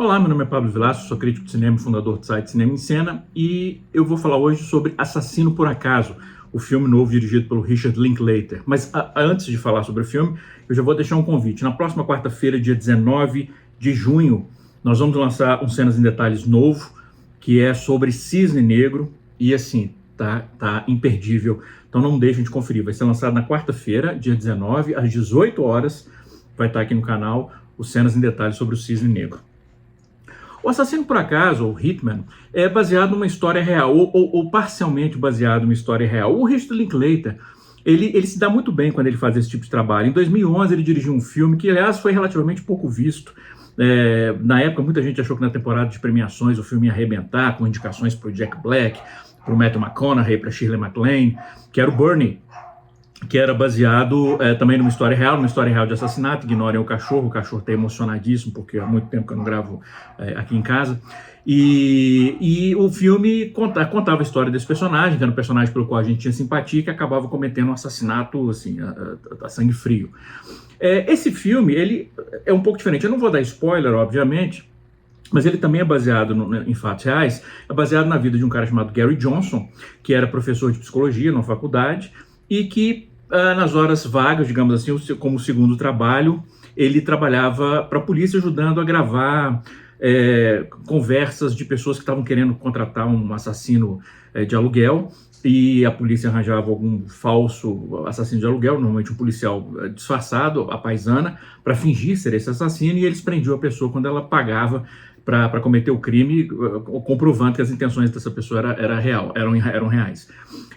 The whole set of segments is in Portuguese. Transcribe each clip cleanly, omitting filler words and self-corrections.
Olá, meu nome é Pablo Vilaço, sou crítico de cinema e fundador do site Cinema em Cena e eu vou falar hoje sobre Assassino por Acaso, o filme novo dirigido pelo Richard Linklater. Mas antes de falar sobre o filme, eu já vou deixar um convite. Na próxima quarta-feira, dia 19 de junho, nós vamos lançar um Cenas em Detalhes novo, que é sobre Cisne Negro e assim, tá imperdível. Então não deixem de conferir. Vai ser lançado na quarta-feira, dia 19, às 18 horas. Vai estar aqui no canal o Cenas em Detalhes sobre o Cisne Negro. O Assassino por Acaso, ou Hitman, é baseado numa história real, ou parcialmente baseado numa história real. O Richard Linklater, ele se dá muito bem quando ele faz esse tipo de trabalho. Em 2011 ele dirigiu um filme que, aliás, foi relativamente pouco visto. Na época, muita gente achou que na temporada de premiações o filme ia arrebentar, com indicações para o Jack Black, para o Matthew McConaughey, para Shirley MacLaine, que era o Bernie, que era baseado também numa história real de assassinato. Ignorem o cachorro está emocionadíssimo, porque há muito tempo que eu não gravo aqui em casa. E o filme contava a história desse personagem, que era um personagem pelo qual a gente tinha simpatia, que acabava cometendo um assassinato assim, a sangue frio. Esse filme, ele é um pouco diferente. Eu não vou dar spoiler, obviamente, mas ele também é baseado em fatos reais. É baseado na vida de um cara chamado Gary Johnson, que era professor de psicologia na faculdade, e que nas horas vagas, digamos assim, como segundo trabalho, ele trabalhava para a polícia ajudando a gravar conversas de pessoas que estavam querendo contratar um assassino de aluguel, e a polícia arranjava algum falso assassino de aluguel, normalmente um policial disfarçado, a paisana, para fingir ser esse assassino, e eles prendiam a pessoa quando ela pagava para cometer o crime, comprovando que as intenções dessa pessoa eram reais.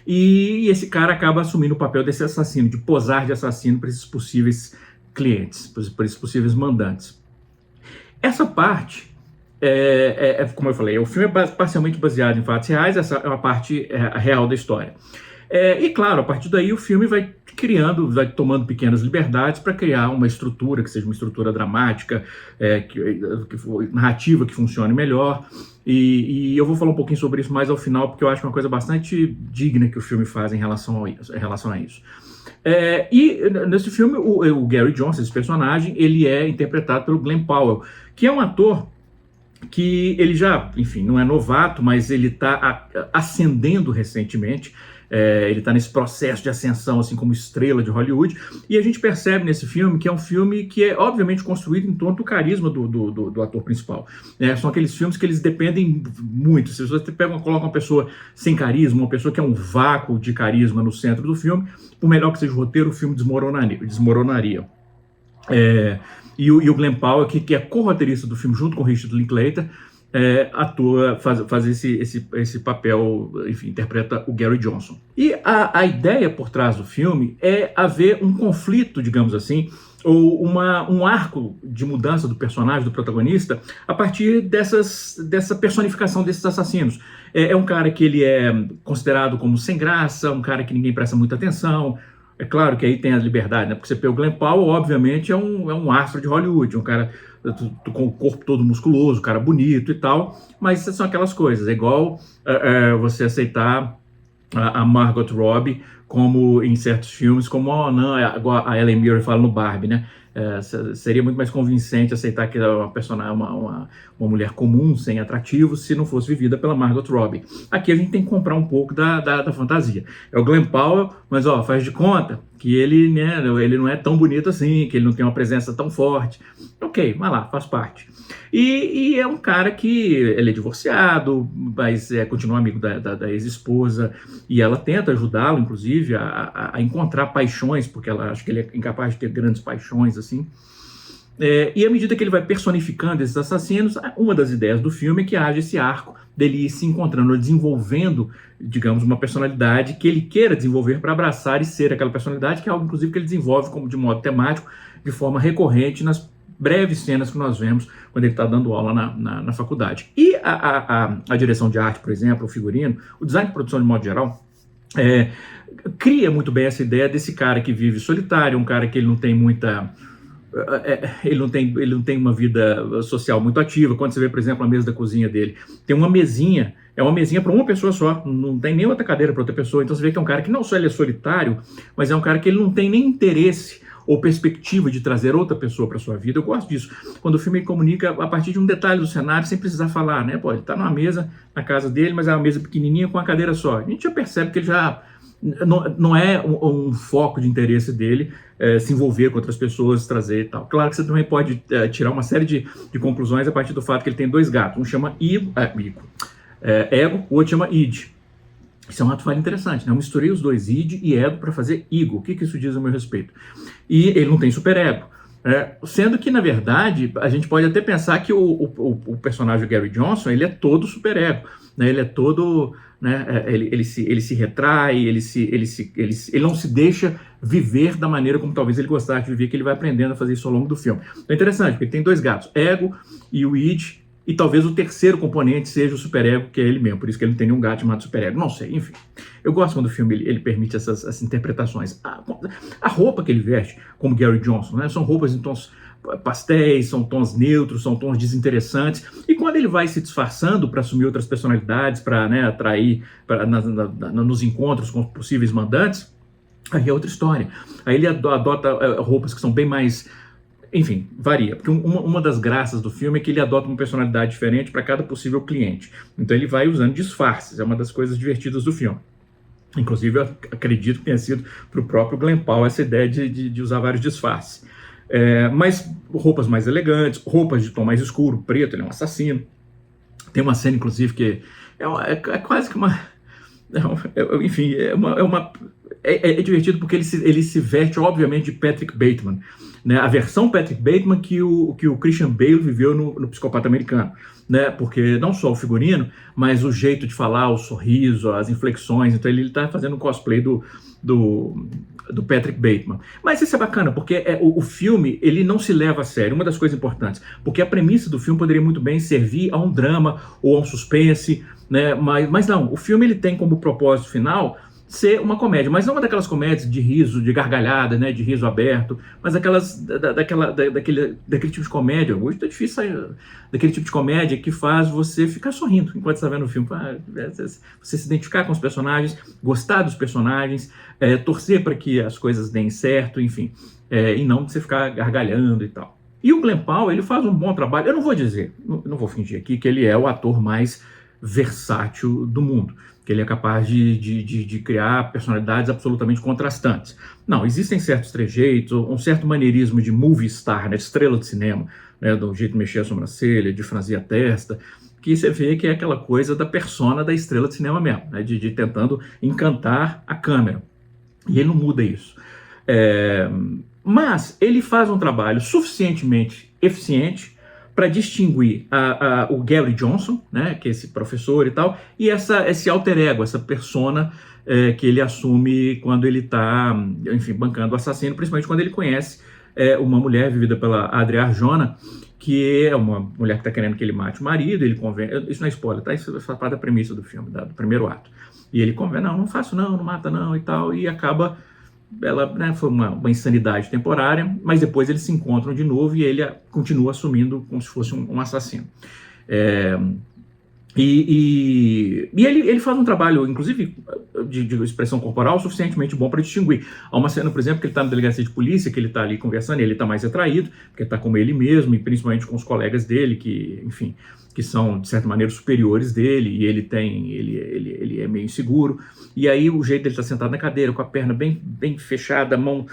E esse cara acaba assumindo o papel desse assassino, de posar de assassino para esses possíveis clientes, para esses possíveis mandantes. Essa parte, como eu falei, o filme é parcialmente baseado em fatos reais, essa é uma parte real da história. E claro, a partir daí o filme vai tomando pequenas liberdades para criar uma estrutura que seja uma estrutura dramática, narrativa que funcione melhor. E eu vou falar um pouquinho sobre isso mais ao final, porque eu acho uma coisa bastante digna que o filme faz em relação a isso. E nesse filme, o Gary Johnson, esse personagem, ele é interpretado pelo Glen Powell, que é um ator que ele já, enfim, não é novato, mas ele está ascendendo recentemente. Ele está nesse processo de ascensão, assim como estrela de Hollywood, e a gente percebe nesse filme que é um filme que é obviamente construído em torno do carisma do ator principal. São aqueles filmes que eles dependem muito. Se você coloca uma pessoa sem carisma, uma pessoa que é um vácuo de carisma no centro do filme, por melhor que seja o roteiro, o filme desmoronaria. E o Glen Powell, que é co-roteirista do filme junto com o Richard Linklater, atua, faz esse papel, enfim, interpreta o Gary Johnson. E a ideia por trás do filme é haver um conflito, digamos assim, ou um arco de mudança do personagem, do protagonista, a partir dessa personificação desses assassinos. É um cara que ele é considerado como sem graça, um cara que ninguém presta muita atenção. É claro que aí tem a liberdade, né? Porque você pega o Glen Powell, obviamente, é um astro de Hollywood, um cara com o corpo todo musculoso, um cara bonito e tal, mas são aquelas coisas. É igual você aceitar a Margot Robbie como em certos filmes, como igual a Ellen Mirren fala no Barbie, né? Seria muito mais convincente aceitar que uma personagem, uma mulher comum, sem atrativo, se não fosse vivida pela Margot Robbie. Aqui a gente tem que comprar um pouco da fantasia. É o Glen Powell, mas faz de conta que ele não é tão bonito assim, que ele não tem uma presença tão forte. Ok, vai lá, faz parte. E é um cara que ele é divorciado, mas continua amigo da ex-esposa, e ela tenta ajudá-lo, inclusive, a encontrar paixões, porque ela acha que ele é incapaz de ter grandes paixões, assim. E à medida que ele vai personificando esses assassinos, uma das ideias do filme é que haja esse arco dele ir se encontrando, desenvolvendo, digamos, uma personalidade que ele queira desenvolver para abraçar e ser aquela personalidade, que é algo, inclusive, que ele desenvolve de modo temático, de forma recorrente, nas breves cenas que nós vemos quando ele está dando aula na faculdade. E a direção de arte, por exemplo, o figurino, o design de produção de modo geral, cria muito bem essa ideia desse cara que vive solitário, um cara que ele não tem muita... Ele não tem uma vida social muito ativa. Quando você vê, por exemplo, a mesa da cozinha dele, tem uma mesinha, é uma mesinha para uma pessoa só, não tem nem outra cadeira para outra pessoa. Então você vê que é um cara que não só ele é solitário, mas é um cara que ele não tem nem interesse ou perspectiva de trazer outra pessoa para sua vida. Eu gosto disso, quando o filme comunica a partir de um detalhe do cenário, sem precisar falar, né? Pô, ele está numa mesa na casa dele, mas é uma mesa pequenininha com uma cadeira só. A gente já percebe que ele já não é um foco de interesse dele se envolver com outras pessoas, trazer e tal. Claro que você também pode tirar uma série de conclusões a partir do fato que ele tem dois gatos. Um chama Ego, o outro chama Id. Isso é um ato falho interessante, né? Eu misturei os dois, id e ego, para fazer ego. O que isso diz a meu respeito? E ele não tem superego. Sendo que, na verdade, a gente pode até pensar que o personagem Gary Johnson, ele é todo superego, né? Ele é todo, né? Ele se retrai, ele não se deixa viver da maneira como talvez ele gostasse de viver, que ele vai aprendendo a fazer isso ao longo do filme. Então é interessante, porque ele tem dois gatos, ego e o id, e talvez o terceiro componente seja o superego, que é ele mesmo. Por isso que ele não tem nenhum gato chamado superego. Não sei, enfim. Eu gosto quando o filme ele permite essas interpretações. A roupa que ele veste, como Gary Johnson, né, são roupas em tons pastéis, são tons neutros, são tons desinteressantes. E quando ele vai se disfarçando para assumir outras personalidades, para, né, atrair nos encontros com os possíveis mandantes, aí é outra história. Aí ele adota roupas que são bem mais... Enfim, varia, porque uma das graças do filme é que ele adota uma personalidade diferente para cada possível cliente. Então ele vai usando disfarces, é uma das coisas divertidas do filme. Inclusive, eu acredito que tenha sido para o próprio Glen Powell essa ideia de usar vários disfarces. Mas roupas mais elegantes, roupas de tom mais escuro, preto, ele é um assassino. Tem uma cena, inclusive, que é quase que uma... enfim, é divertido porque ele se veste, obviamente, de Patrick Bateman, né? A versão Patrick Bateman que o Christian Bale viveu no Psicopata Americano, né? Porque não só o figurino, mas o jeito de falar, o sorriso, as inflexões. Então ele está fazendo um cosplay do Patrick Bateman. Mas isso é bacana, porque o filme ele não se leva a sério, uma das coisas importantes, porque a premissa do filme poderia muito bem servir a um drama ou a um suspense, né? Mas não, o filme ele tem como propósito final ser uma comédia, mas não uma daquelas comédias de riso, de gargalhada, né, de riso aberto, mas daquele tipo de comédia, hoje tá difícil sair, daquele tipo de comédia que faz você ficar sorrindo enquanto está vendo o filme, você se identificar com os personagens, gostar dos personagens, torcer para que as coisas deem certo, enfim, e não você ficar gargalhando e tal. E o Glen Powell, ele faz um bom trabalho, eu não vou dizer, não vou fingir aqui que ele é o ator mais versátil do mundo, que ele é capaz de criar personalidades absolutamente contrastantes. Não, existem certos trejeitos, um certo maneirismo de movie star, né, de estrela de cinema, né, do jeito de mexer a sobrancelha, de franzir a testa, que você vê que é aquela coisa da persona da estrela de cinema mesmo, né, de tentando encantar a câmera. E ele não muda isso. Mas ele faz um trabalho suficientemente eficiente para distinguir o Gary Johnson, né, que é esse professor e tal, e esse alter ego, essa persona que ele assume quando ele está, enfim, bancando o assassino, principalmente quando ele conhece uma mulher vivida pela Adria Arjona, que é uma mulher que está querendo que ele mate o marido, ele convence, isso não é spoiler, tá? Isso faz parte da premissa do filme, do primeiro ato. E ele convence, não faço não mata não e tal, e acaba... Ela, né, foi uma insanidade temporária, mas depois eles se encontram de novo e ele continua assumindo como se fosse um assassino. E ele faz um trabalho, inclusive, de expressão corporal suficientemente bom para distinguir. Há uma cena, por exemplo, que ele está na delegacia de polícia, que ele está ali conversando, e ele está mais retraído, porque está com ele mesmo, e principalmente com os colegas dele, que, enfim, que são, de certa maneira, superiores dele, e ele é meio inseguro. E aí o jeito dele estar sentado na cadeira, com a perna bem fechada, a mão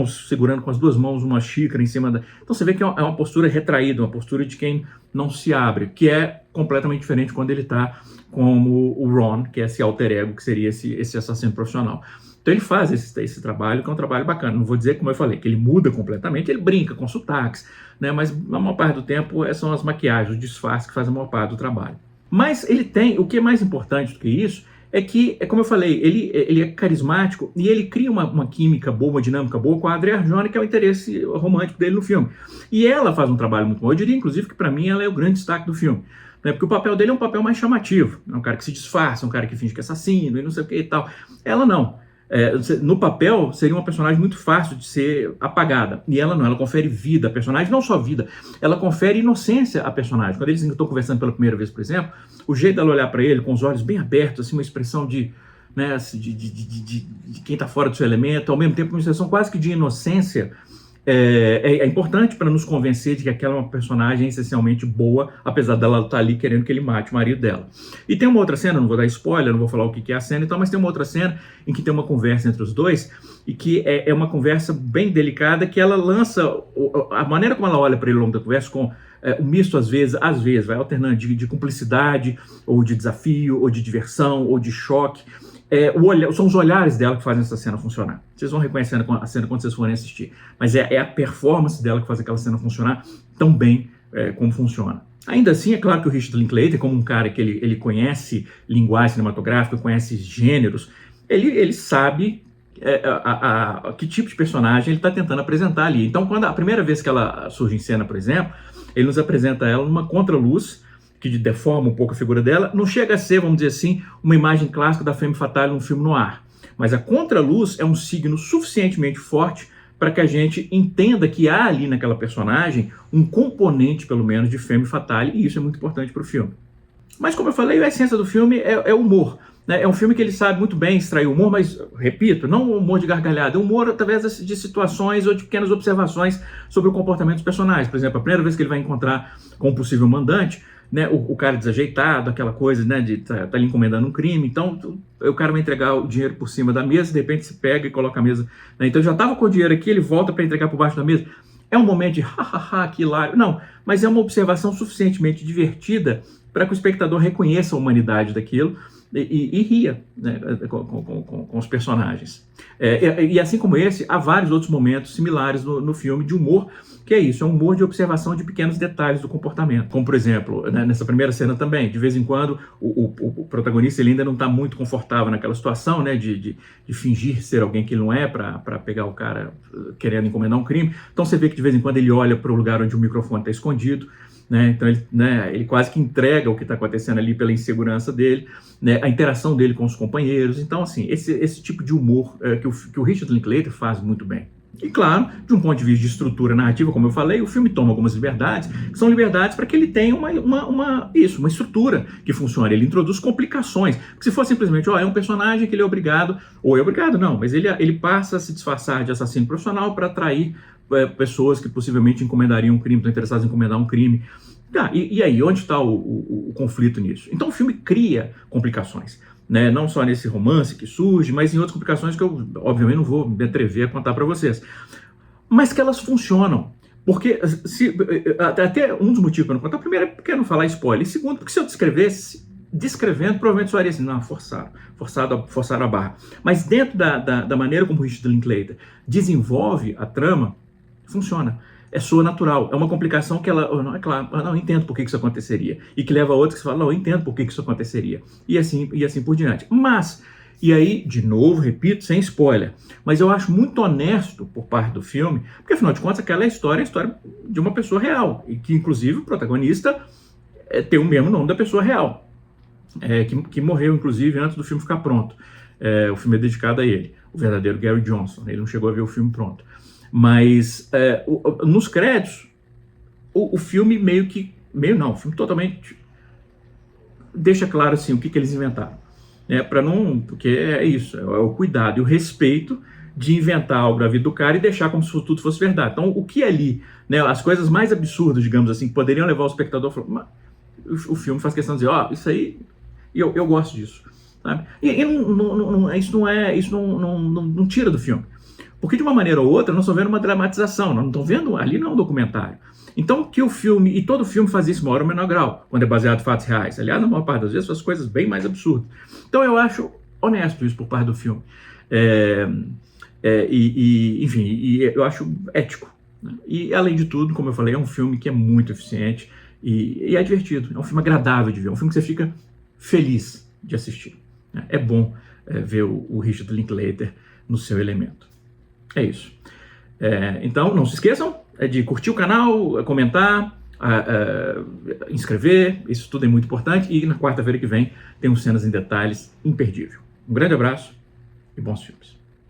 segurando com as duas mãos uma xícara em cima da... Então você vê que é uma postura retraída, uma postura de quem não se abre, que é completamente diferente quando ele está como o Ron, que é esse alter ego, que seria esse assassino profissional. Então ele faz esse trabalho, que é um trabalho bacana. Não vou dizer, como eu falei, que ele muda completamente, ele brinca com sotaques, né? Mas a maior parte do tempo são as maquiagens, os disfarces que fazem a maior parte do trabalho. Mas ele tem, o que é mais importante do que isso, é que, como eu falei, ele é carismático e ele cria uma química boa, uma dinâmica boa com a Adria Arjona, que é o interesse romântico dele no filme. E ela faz um trabalho muito bom. Eu diria, inclusive, que para mim ela é o grande destaque do filme. Né? Porque o papel dele é um papel mais chamativo. É um cara que se disfarça, um cara que finge que é assassino e não sei o que e tal. Ela não. No papel, seria uma personagem muito fácil de ser apagada. E ela não, ela confere vida à personagem, não só vida, ela confere inocência à personagem. Quando eles estão conversando pela primeira vez, por exemplo, o jeito dela olhar para ele, com os olhos bem abertos, assim, uma expressão de né, assim, de quem está fora do seu elemento, ao mesmo tempo uma sensação quase que de inocência. É importante para nos convencer de que aquela é uma personagem essencialmente boa, apesar dela estar ali querendo que ele mate o marido dela. E tem uma outra cena, não vou dar spoiler, não vou falar o que é a cena e tal, mas tem uma outra cena em que tem uma conversa entre os dois, e que é uma conversa bem delicada, que ela lança, a maneira como ela olha para ele ao longo da conversa, com um misto às vezes, vai alternando de cumplicidade, ou de desafio, ou de diversão, ou de choque. São os olhares dela que fazem essa cena funcionar. Vocês vão reconhecendo a cena quando vocês forem assistir. Mas é a performance dela que faz aquela cena funcionar tão bem como funciona. Ainda assim, é claro que o Richard Linklater, como um cara que ele conhece linguagem cinematográfica, conhece gêneros, ele sabe que tipo de personagem ele está tentando apresentar ali. Então, quando a primeira vez que ela surge em cena, por exemplo, ele nos apresenta ela numa contraluz, que deforma um pouco a figura dela, não chega a ser, vamos dizer assim, uma imagem clássica da femme fatale num filme noir. Mas a contraluz é um signo suficientemente forte para que a gente entenda que há ali naquela personagem um componente, pelo menos, de femme fatale, e isso é muito importante para o filme. Mas, como eu falei, a essência do filme é humor. Né? É um filme que ele sabe muito bem extrair humor, mas, repito, não um humor de gargalhada, humor através de situações ou de pequenas observações sobre o comportamento dos personagens. Por exemplo, a primeira vez que ele vai encontrar com um possível mandante, né, o cara desajeitado, aquela coisa, né, de tá ali encomendando um crime, então o cara vai entregar o dinheiro por cima da mesa, de repente se pega e coloca a mesa, né, então já estava com o dinheiro aqui, ele volta para entregar por baixo da mesa. É um momento de hahaha, que hilário. Não, mas é uma observação suficientemente divertida para que o espectador reconheça a humanidade daquilo e ria, né, com os personagens. E assim como esse, há vários outros momentos similares no filme de humor, que é isso, é um humor de observação de pequenos detalhes do comportamento. Como, por exemplo, né, nessa primeira cena também, de vez em quando, o protagonista ele ainda não está muito confortável naquela situação, né, de fingir ser alguém que ele não é, para pegar o cara querendo encomendar um crime. Então você vê que de vez em quando ele olha para o lugar onde o microfone está escondido, né? Então ele quase que entrega o que está acontecendo ali pela insegurança dele, né? A interação dele com os companheiros. Então, assim, esse tipo de humor que o Richard Linklater faz muito bem. E claro, de um ponto de vista de estrutura narrativa, como eu falei, o filme toma algumas liberdades, que são liberdades para que ele tenha uma estrutura que funcione. Ele introduz complicações. Porque se for simplesmente, é um personagem que ele é obrigado, ou é obrigado não, mas ele passa a se disfarçar de assassino profissional para atrair pessoas que possivelmente encomendariam um crime, estão interessadas em encomendar um crime. E aí, onde está o conflito nisso? Então o filme cria complicações. Né? Não só nesse romance que surge, mas em outras complicações que eu, obviamente, não vou me atrever a contar para vocês. Mas que elas funcionam. Porque, até um dos motivos para não contar, primeiro é porque eu não falar spoiler, e segundo, porque se eu descrevendo, provavelmente soaria assim, não, forçaram a barra. Mas dentro da maneira como o Richard Linklater desenvolve a trama, funciona. Soa natural, é uma complicação que ela, não, é claro, não entendo por que isso aconteceria, e que leva a outra que você fala, não, eu entendo por que isso aconteceria, e assim por diante. Mas, e aí, de novo, repito, sem spoiler, mas eu acho muito honesto por parte do filme, porque afinal de contas aquela é a história de uma pessoa real, e que inclusive o protagonista tem o mesmo nome da pessoa real, que morreu inclusive antes do filme ficar pronto. O filme é dedicado a ele, o verdadeiro Gary Johnson, ele não chegou a ver o filme pronto. Mas nos créditos, o filme o filme totalmente deixa claro assim, o que eles inventaram. Porque é isso, é o cuidado e o respeito de inventar algo da vida do cara e deixar como se tudo fosse verdade. Então, o que ali, né, as coisas mais absurdas, digamos assim, que poderiam levar o espectador a falar, o filme faz questão de dizer, isso aí, eu gosto disso. Sabe? E isso não tira do filme. Porque de uma maneira ou outra, nós estamos vendo uma dramatização, nós não estamos vendo, ali não é um documentário. Então, que o filme, e todo filme faz isso, maior ou menor grau, quando é baseado em fatos reais. Aliás, na maior parte das vezes, faz coisas bem mais absurdas. Então, eu acho honesto isso por parte do filme. Enfim, eu acho ético. Né? E, além de tudo, como eu falei, é um filme que é muito eficiente e é divertido. É um filme agradável de ver, é um filme que você fica feliz de assistir. Né? É bom ver o Richard Linklater no seu elemento. É isso. Então, não se esqueçam de curtir o canal, comentar, inscrever, isso tudo é muito importante. E na quarta-feira que vem tem um Cenas em Detalhes imperdível. Um grande abraço e bons filmes.